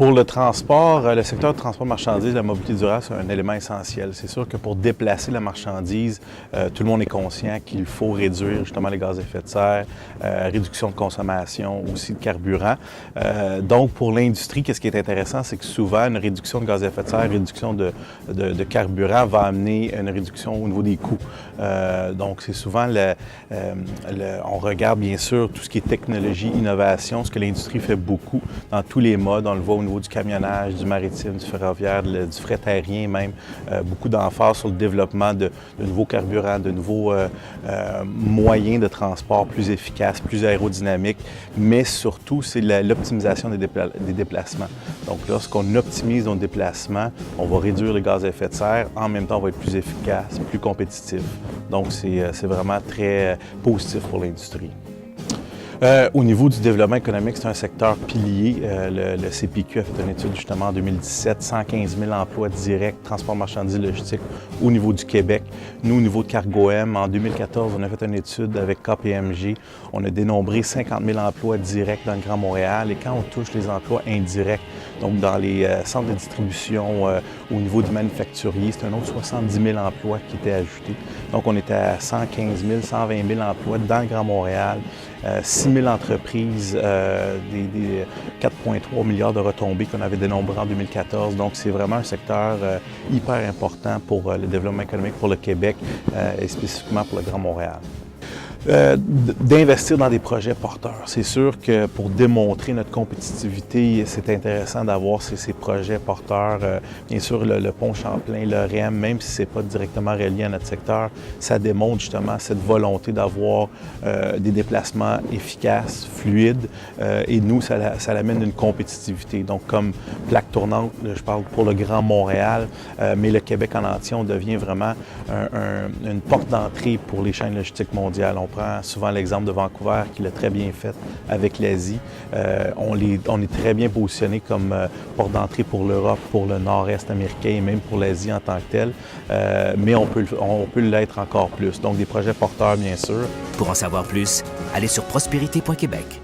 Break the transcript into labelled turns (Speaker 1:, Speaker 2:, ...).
Speaker 1: Pour le transport, le secteur de transport marchandises, la mobilité durable, c'est un élément essentiel. C'est sûr que pour déplacer la marchandise, tout le monde est conscient qu'il faut réduire justement les gaz à effet de serre, réduction de consommation, aussi de carburant. Donc, pour l'industrie, qu'est-ce qui est intéressant, c'est que souvent, une réduction de gaz à effet de serre, réduction de carburant va amener une réduction au niveau des coûts. Donc, c'est souvent, on regarde bien sûr tout ce qui est technologie, innovation, ce que l'industrie fait beaucoup dans tous les modes. On le voit au niveau du camionnage, du maritime, du ferroviaire, du fret aérien même. Beaucoup d'emphase sur le développement de nouveaux carburants, de nouveaux moyens de transport plus efficaces, plus aérodynamiques, mais surtout, c'est l'optimisation des déplacements. Donc, lorsqu'on optimise nos déplacements, on va réduire les gaz à effet de serre, en même temps, on va être plus efficace, plus compétitif. Donc, c'est vraiment très positif pour l'industrie. Au niveau du développement économique, c'est un secteur pilier. Le CPQ a fait une étude justement en 2017, 115 000 emplois directs, transport marchandises logistique au niveau du Québec. Nous, au niveau de Cargo-M, en 2014, on a fait une étude avec KPMG. On a dénombré 50 000 emplois directs dans le Grand Montréal. Et quand on touche les emplois indirects, donc dans les centres de distribution, au niveau du manufacturier, c'est un autre 70 000 emplois qui étaient ajoutés. Donc, on était à 115 000, 120 000 emplois dans le Grand Montréal. 6 000 entreprises, des 4,3 milliards de retombées qu'on avait dénombrées en 2014. Donc, c'est vraiment un secteur hyper important pour le développement économique pour le Québec et spécifiquement pour le Grand Montréal. D'investir dans des projets porteurs. C'est sûr que pour démontrer notre compétitivité, c'est intéressant d'avoir ces projets porteurs. Bien sûr, le pont Champlain, le REM, même si ce n'est pas directement relié à notre secteur, ça démontre justement cette volonté d'avoir des déplacements efficaces, fluides, et nous, ça amène une compétitivité. Donc, comme plaque tournante, je parle pour le Grand Montréal, mais le Québec en entier, on devient vraiment une porte d'entrée pour les chaînes logistiques mondiales. On prend souvent l'exemple de Vancouver qui l'a très bien fait avec l'Asie. On est très bien positionné comme porte d'entrée pour l'Europe, pour le nord-est américain et même pour l'Asie en tant que telle. Mais on peut l'être encore plus. Donc des projets porteurs, bien sûr.
Speaker 2: Pour en savoir plus, allez sur prospérité.québec.